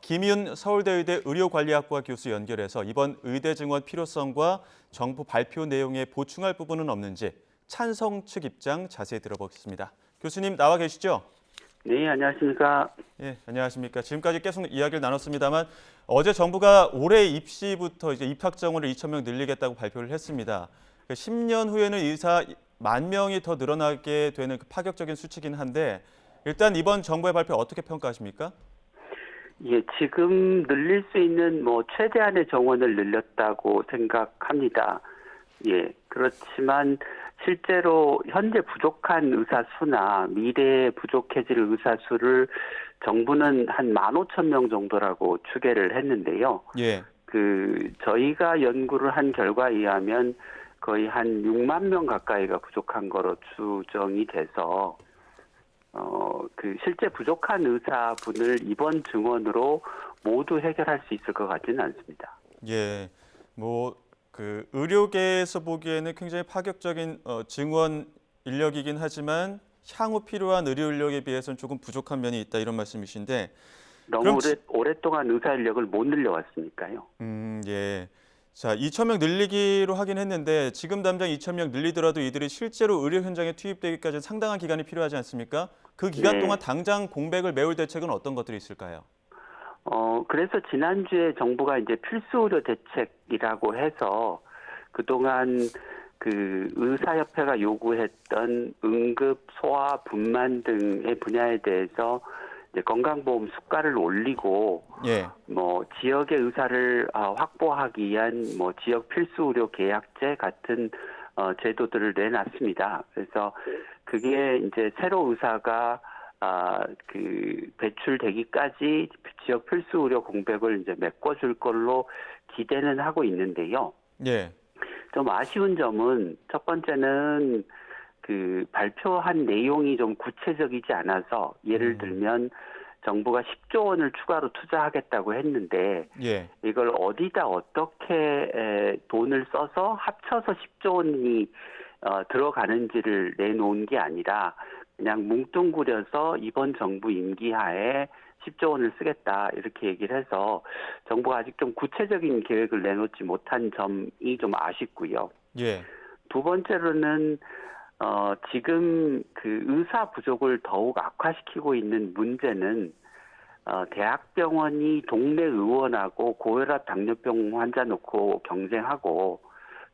김윤 서울대의대 의료관리학과 교수 연결해서 이번 의대 증원 필요성과 정부 발표 내용에 보충할 부분은 없는지 찬성 측 입장 자세히 들어보겠습니다. 교수님 나와 계시죠? 네, 안녕하십니까. 예, 안녕하십니까. 지금까지 계속 이야기를 나눴습니다만 어제 정부가 올해 입시부터 이제 입학 정원을 2,000명 늘리겠다고 발표를 했습니다. 10년 후에는 의사 10,000명이 더 늘어나게 되는 파격적인 수치긴 한데 일단 이번 정부의 발표 어떻게 평가하십니까? 예, 지금 늘릴 수 있는 최대한의 정원을 늘렸다고 생각합니다. 예, 그렇지만 실제로 현재 부족한 의사 수나 미래에 부족해질 의사 수를 정부는 한 15,000명 정도라고 추계를 했는데요. 예. 저희가 연구를 한 결과에 의하면 거의 한 6만 명 가까이가 부족한 거로 추정이 돼서 실제 부족한 의사분을 이번 증원으로 모두 해결할 수 있을 것 같지는 않습니다. 예, 의료계에서 보기에는 굉장히 파격적인 증원 인력이긴 하지만 향후 필요한 의료 인력에 비해서는 조금 부족한 면이 있다 이런 말씀이신데 너무 오랫동안 의사 인력을 못 늘려왔으니까요. 예. 자, 2,000명 늘리기로 하긴 했는데 지금 당장 2,000명 늘리더라도 이들이 실제로 의료 현장에 투입되기까지 상당한 기간이 필요하지 않습니까? 그 기간 동안 당장 공백을 메울 대책은 어떤 것들이 있을까요? 그래서 지난주에 정부가 이제 필수 의료 대책이라고 해서 그동안 의사협회가 요구했던 응급, 소아, 분만 등의 분야에 대해서 이제 건강보험 수가를 올리고 예. 지역의 의사를 확보하기 위한 지역 필수 의료 계약제 같은 제도들을 내놨습니다. 그래서 그게 이제 새로 의사가 배출되기까지 지역 필수 의료 공백을 이제 메꿔줄 걸로 기대는 하고 있는데요. 예. 좀 아쉬운 점은 첫 번째는 발표한 내용이 좀 구체적이지 않아서 예를 들면 정부가 10조 원을 추가로 투자하겠다고 했는데 예. 이걸 어디다 어떻게 돈을 써서 합쳐서 10조 원이 들어가는지를 내놓은 게 아니라 그냥 뭉뚱그려서 이번 정부 임기하에 10조 원을 쓰겠다 이렇게 얘기를 해서 정부가 아직 좀 구체적인 계획을 내놓지 못한 점이 좀 아쉽고요. 예. 두 번째로는 지금 의사 부족을 더욱 악화시키고 있는 문제는 대학병원이 동네 의원하고 고혈압 당뇨병 환자 놓고 경쟁하고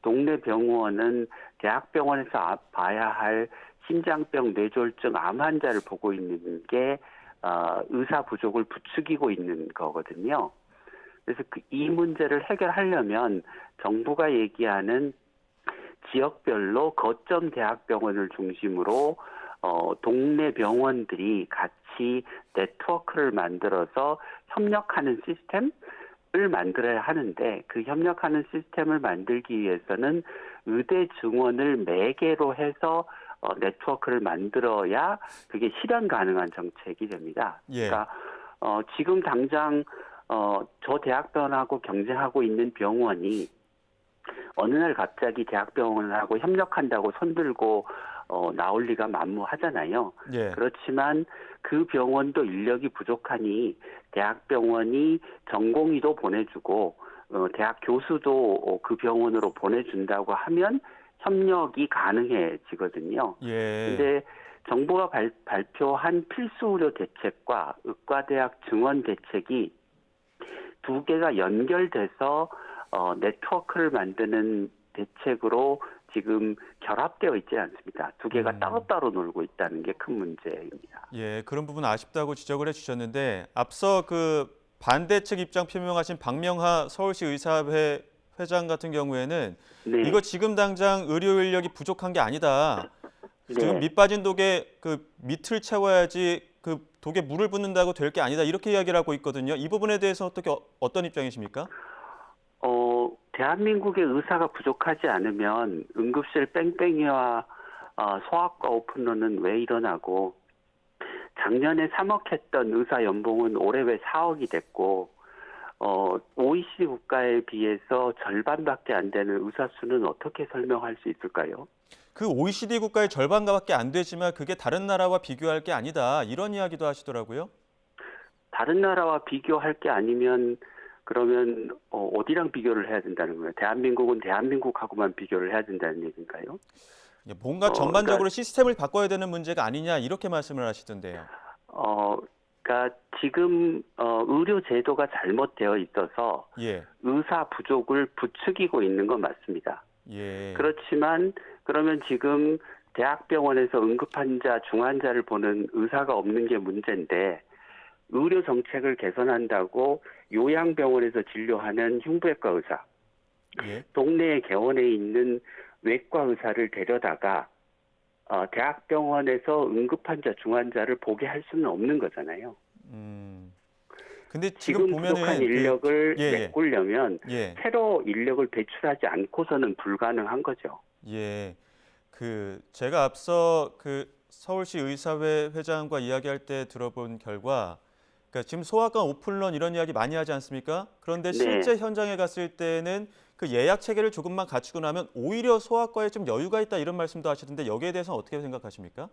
동네 병원은 대학병원에서 봐야 할 심장병, 뇌졸중, 암 환자를 보고 있는 게 의사 부족을 부추기고 있는 거거든요. 그래서 이 문제를 해결하려면 정부가 얘기하는 지역별로 거점 대학병원을 중심으로 동네 병원들이 같이 네트워크를 만들어서 협력하는 시스템을 만들어야 하는데 그 협력하는 시스템을 만들기 위해서는 의대 증원을 매개로 해서 네트워크를 만들어야 그게 실현 가능한 정책이 됩니다. 예. 그러니까 지금 당장 저 대학병원하고 경쟁하고 있는 병원이 어느 날 갑자기 대학병원하고 협력한다고 손들고 나올 리가 만무하잖아요. 예. 그렇지만 그 병원도 인력이 부족하니 대학병원이 전공의도 보내주고 대학 교수도 그 병원으로 보내준다고 하면 협력이 가능해지거든요. 예. 근데 정부가 발표한 필수 의료 대책과 의과대학 증원 대책이 두 개가 연결돼서 네트워크를 만드는 대책으로 지금 결합되어 있지 않습니다. 두 개가 따로따로 놀고 있다는 게 큰 문제입니다. 예, 그런 부분 아쉽다고 지적을 해주셨는데 앞서 반대 측 입장 표명하신 박명하 서울시 의사회 회장 같은 경우에는 네. 이거 지금 당장 의료 인력이 부족한 게 아니다. 지금 네. 밑 빠진 독에 밑을 채워야지 독에 물을 붓는다고 될 게 아니다. 이렇게 이야기를 하고 있거든요. 이 부분에 대해서 어떤 입장이십니까? 대한민국의 의사가 부족하지 않으면 응급실 뺑뺑이와 소아과 오픈런은 왜 일어나고 작년에 3억 했던 의사 연봉은 올해 왜 4억이 됐고 OECD 국가에 비해서 절반밖에 안 되는 의사 수는 어떻게 설명할 수 있을까요? 그 OECD 국가의 절반가밖에 안 되지만 그게 다른 나라와 비교할 게 아니다. 이런 이야기도 하시더라고요. 다른 나라와 비교할 게 아니면 그러면 어디랑 비교를 해야 된다는 거예요? 대한민국은 대한민국하고만 비교를 해야 된다는 얘기인가요? 뭔가 그러니까 전반적으로 시스템을 바꿔야 되는 문제가 아니냐 이렇게 말씀을 하시던데요. 그러니까 지금 의료 제도가 잘못되어 있어서 예, 의사 부족을 부추기고 있는 건 맞습니다. 예, 그렇지만 그러면 지금 대학병원에서 응급환자, 중환자를 보는 의사가 없는 게 문제인데 의료 정책을 개선한다고 요양병원에서 진료하는 흉부외과 의사, 예. 동네에 개원해 있는 외과 의사를 데려다가 대학병원에서 응급환자, 중환자를 보게 할 수는 없는 거잖아요. 근데 지금 지금 부족한 보면은 인력을 예, 예, 메꾸려면 예, 새로 인력을 배출하지 않고서는 불가능한 거죠. 예. 제가 앞서 서울시 의사회 회장과 이야기할 때 들어본 결과, 그러니까 지금 소아과 오픈런 이런 이야기 많이 하지 않습니까? 그런데 네. 실제 현장에 갔을 때는 그 예약 체계를 조금만 갖추고 나면 오히려 소아과에 좀 여유가 있다 이런 말씀도 하시던데 여기에 대해서는 어떻게 생각하십니까?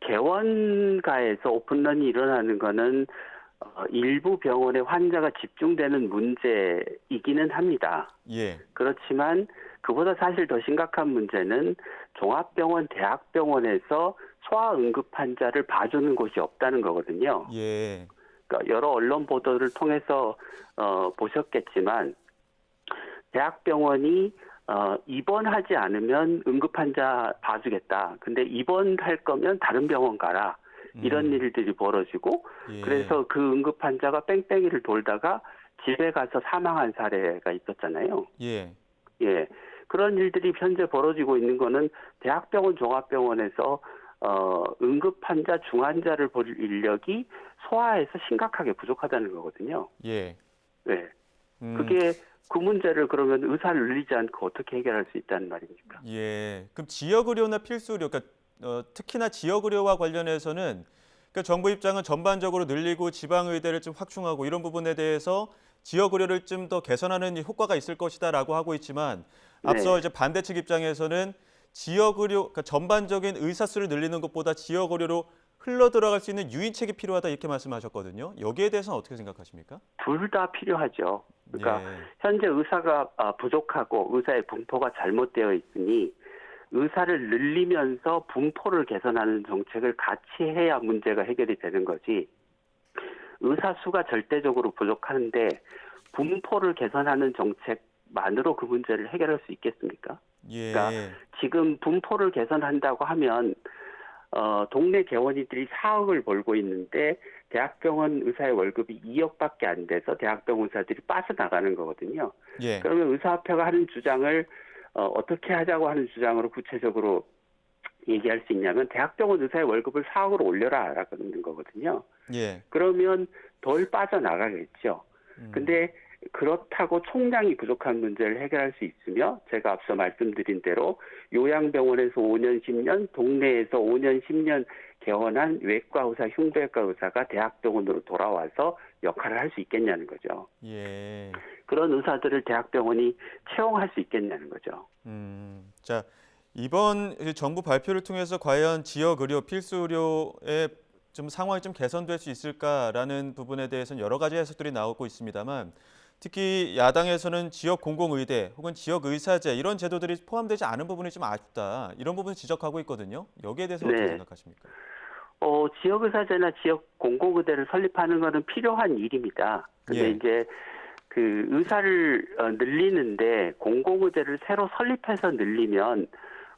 개원가에서 오픈런이 일어나는 거는 일부 병원에 환자가 집중되는 문제이기는 합니다. 예, 그렇지만 그보다 사실 더 심각한 문제는 종합병원, 대학병원에서 소아응급 환자를 봐주는 곳이 없다는 거거든요. 예, 그러니까 여러 언론 보도를 통해서 보셨겠지만 대학병원이 입원하지 않으면 응급환자 봐주겠다. 근데 입원할 거면 다른 병원 가라. 이런 일들이 벌어지고 예, 그래서 그 응급환자가 뺑뺑이를 돌다가 집에 가서 사망한 사례가 있었잖아요. 예, 예. 그런 일들이 현재 벌어지고 있는 거는 대학병원, 종합병원에서 응급환자, 중환자를 볼 인력이 소아에서 심각하게 부족하다는 거거든요. 예. 네. 음, 그게 그 문제를 그러면 의사를 늘리지 않고 어떻게 해결할 수 있다는 말입니까? 예. 그럼 지역 의료나 필수 의료, 그러니까 특히나 지역 의료와 관련해서는 그러니까 정부 입장은 전반적으로 늘리고 지방 의대를 좀 확충하고 이런 부분에 대해서 지역 의료를 좀 더 개선하는 효과가 있을 것이다라고 하고 있지만 앞서 네. 이제 반대 측 입장에서는 지역 의료, 그러니까 전반적인 의사 수를 늘리는 것보다 지역 의료로 흘러 들어갈 수 있는 유인책이 필요하다 이렇게 말씀하셨거든요. 여기에 대해서는 어떻게 생각하십니까? 둘 다 필요하죠. 그러니까 예, 현재 의사가 부족하고 의사의 분포가 잘못되어 있으니 의사를 늘리면서 분포를 개선하는 정책을 같이 해야 문제가 해결이 되는 거지. 의사 수가 절대적으로 부족한데 분포를 개선하는 정책만으로 그 문제를 해결할 수 있겠습니까? 그러니까 예, 지금 분포를 개선한다고 하면 동네 개원이들이 4억을 벌고 있는데 대학병원 의사의 월급이 2억밖에 안 돼서 대학병원 의사들이 빠져나가는 거거든요. 예, 그러면 의사협회가 하는 주장을 어떻게 하자고 하는 주장으로 구체적으로 얘기할 수 있냐면 대학병원 의사의 월급을 4억으로 올려라라는 거거든요. 예. 그러면 덜 빠져나가겠죠. 근데 그렇다고 총량이 부족한 문제를 해결할 수 있으며 제가 앞서 말씀드린 대로 요양병원에서 5년, 10년, 동네에서 5년, 10년 개원한 외과 의사, 흉부외과 의사가 대학병원으로 돌아와서 역할을 할 수 있겠냐는 거죠. 예. 그런 의사들을 대학병원이 채용할 수 있겠냐는 거죠. 자, 이번 정부 발표를 통해서 과연 지역 의료, 필수 의료의 좀 상황이 좀 개선될 수 있을까라는 부분에 대해서는 여러 가지 해석들이 나오고 있습니다만 특히 야당에서는 지역 공공의대 혹은 지역 의사제 이런 제도들이 포함되지 않은 부분이 좀 아쉽다. 이런 부분을 지적하고 있거든요. 여기에 대해서 어떻게 네. 생각하십니까? 지역의사제나 지역 공공의대를 설립하는 것은 필요한 일입니다. 근데 예. 이제 그 의사를 늘리는데 공공의대를 새로 설립해서 늘리면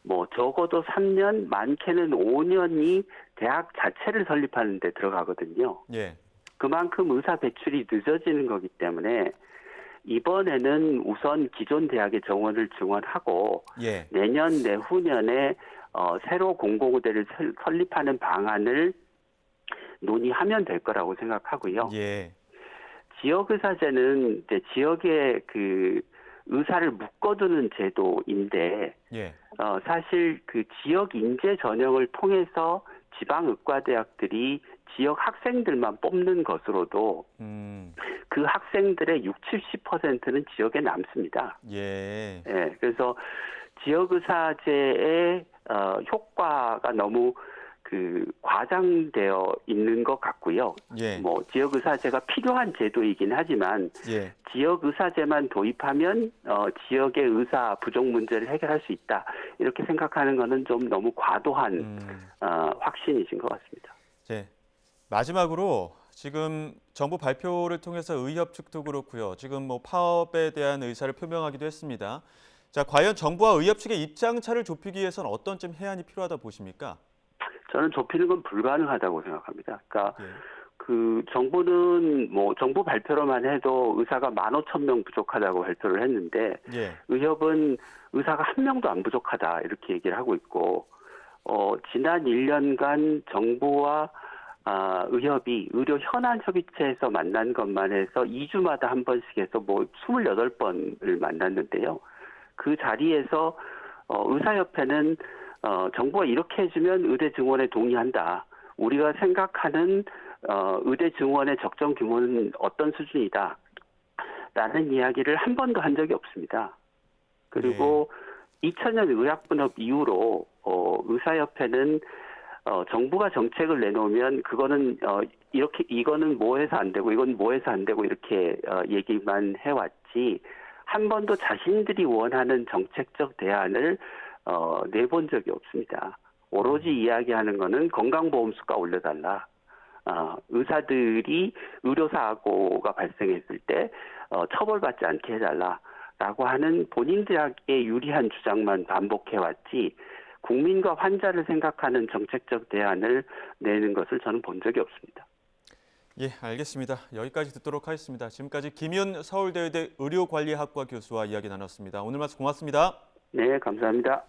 뭐 적어도 3년, 많게는 5년이 대학 자체를 설립하는 데 들어가거든요. 예. 그만큼 의사 배출이 늦어지는 거기 때문에 이번에는 우선 기존 대학의 정원을 증원하고 예. 내년, 내후년에 새로 공공의대를 설립하는 방안을 논의하면 될 거라고 생각하고요. 예. 지역의사제는 이제 지역의 그 의사를 묶어두는 제도인데 예. 사실 그 지역 인재 전형을 통해서 지방의과대학들이 지역 학생들만 뽑는 것으로도 그 학생들의 60, 70%는 지역에 남습니다. 예. 예, 그래서 지역의사제의 효과가 너무 과장되어 있는 것 같고요. 예. 뭐 지역의사제가 필요한 제도이긴 하지만 예. 지역의사제만 도입하면 지역의 의사 부족 문제를 해결할 수 있다. 이렇게 생각하는 것은 좀 너무 과도한 확신이신 것 같습니다. 예. 마지막으로 지금 정부 발표를 통해서 의협 측도 그렇고요. 지금 뭐 파업에 대한 의사를 표명하기도 했습니다. 자, 과연 정부와 의협 측의 입장 차를 좁히기 위해서는 어떤 좀 해안이 필요하다 보십니까? 저는 좁히는 건 불가능하다고 생각합니다. 그러니까 예. 정부는 뭐 정부 발표로만 해도 의사가 15,000명 부족하다고 발표를 했는데 예. 의협은 의사가 한 명도 안 부족하다 이렇게 얘기를 하고 있고 지난 1년간 정부와 의협이 의료 현안 협의체에서 만난 것만 해서 2주마다 한 번씩 해서 뭐 28번을 만났는데요. 그 자리에서 의사협회는 정부가 이렇게 해주면 의대 증원에 동의한다. 우리가 생각하는 의대 증원의 적정 규모는 어떤 수준이다. 라는 이야기를 한 번도 한 적이 없습니다. 그리고 2000년 의학분업 이후로 의사협회는 정부가 정책을 내놓으면 그거는 이거는 뭐 해서 안 되고 이건 뭐 해서 안 되고 이렇게 얘기만 해왔지 한 번도 자신들이 원하는 정책적 대안을 내본 적이 없습니다. 오로지 이야기하는 거는 건강보험수가 올려달라. 의사들이 의료사고가 발생했을 때 처벌받지 않게 해달라라고 하는 본인들에게 유리한 주장만 반복해왔지 국민과 환자를 생각하는 정책적 대안을 내는 것을 저는 본 적이 없습니다. 예, 알겠습니다. 여기까지 듣도록 하겠습니다. 지금까지 김윤 서울대의대 의료관리학과 교수와 이야기 나눴습니다. 오늘 말씀 고맙습니다. 네, 감사합니다.